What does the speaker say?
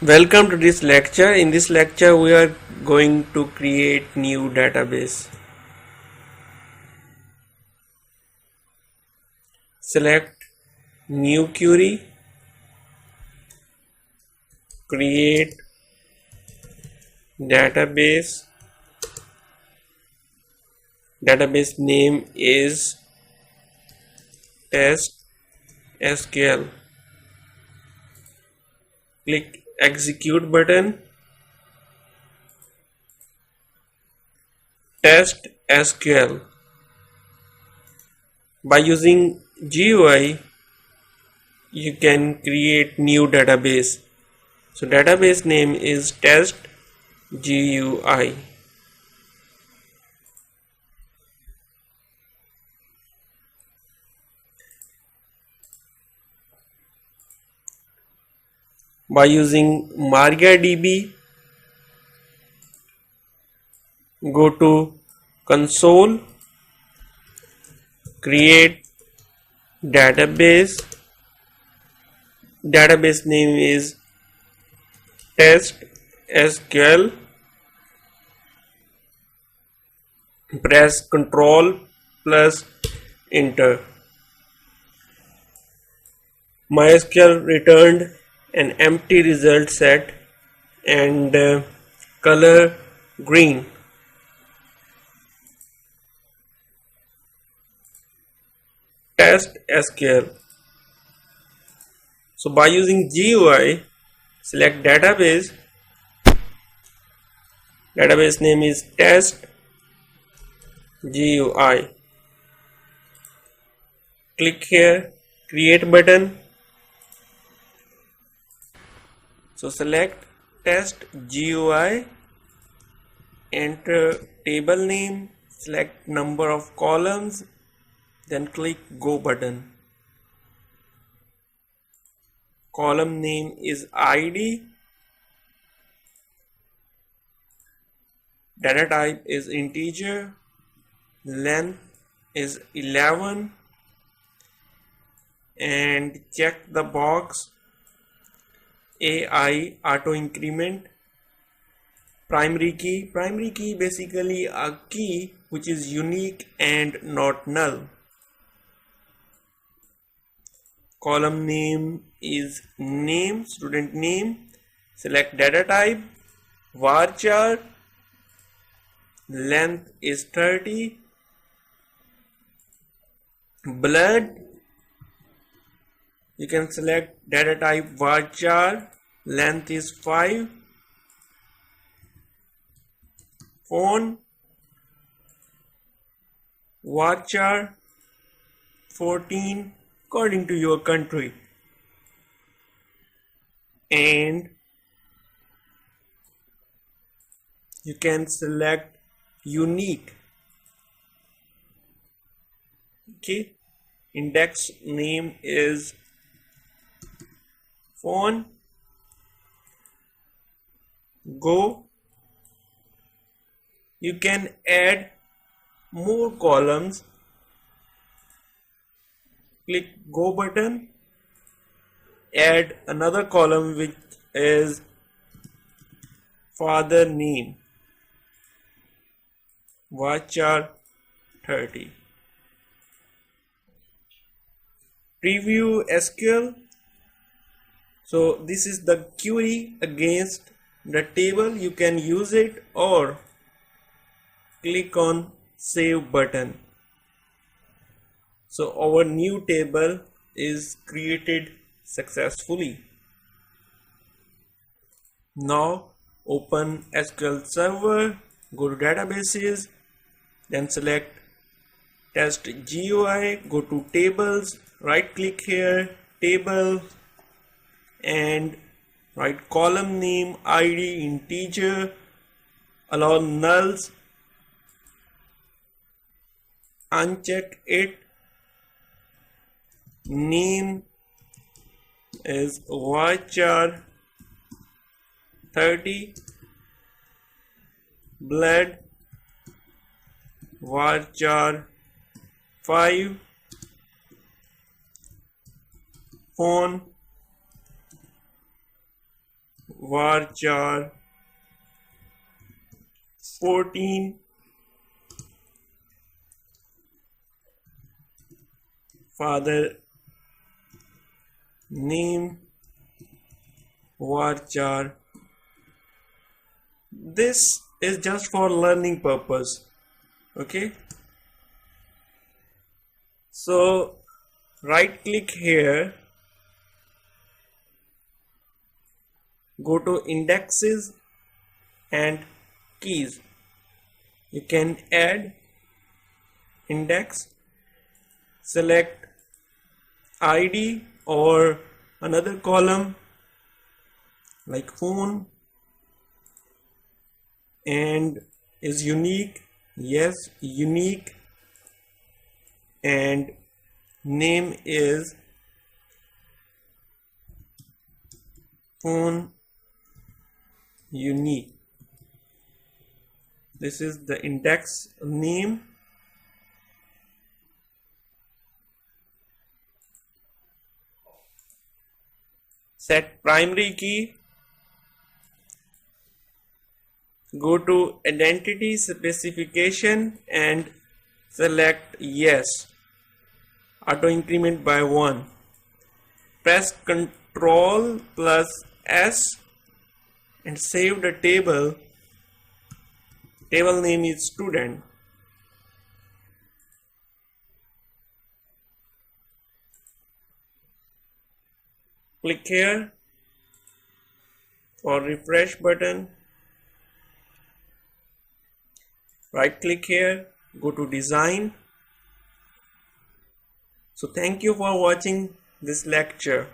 Welcome to this lecture. In this lecture we are going to create new database. Select new query, create database. Database name is test SQL. Click execute button. Test SQL. By using GUI you can create new database. So database name is test GUI. By using MariaDB, go to console, create database. Database name is test SQL. Press Ctrl plus enter. MySQL returned an empty result set and color green. Test SQL. So by using GUI, select database. Database name is test GUI. Click here, create button. So select test GUI, enter table name, select number of columns, then click go button. Column name is ID. Data type is integer. Length is 11. And check the box AI auto increment. Primary key basically a key which is unique and not null. Column name is name, student name. Select data type, varchar. Length is 30. Blood, you can select data type varchar. Length is 5. Phone, varchar 14 according to your country. And you can select unique. Okay, index name is phone. Go. You can add more columns. Click go button. Add another column which is father name. Varchar 30. Preview SQL. So this is the query against the table. You can use it or click on save button. So our new table is created successfully. Now open SQL Server, go to databases, then select test GUI, go to tables, right click here, table, and write column name ID integer, allow nulls, uncheck it. Name is varchar 30. Blood varchar 5. Phone varchar 14 father name varchar. This is just for learning purpose. Okay, so right click here, go to indexes and keys. You can add index, select ID or another column like phone, and is unique, yes, unique, and name is phone unique. This is the index name. Set primary key, go to identity specification and select yes, auto increment by 1. Press Ctrl plus S and save the table. Table name is student. Click here for refresh button. Right click here, go to design. So thank you for watching this lecture.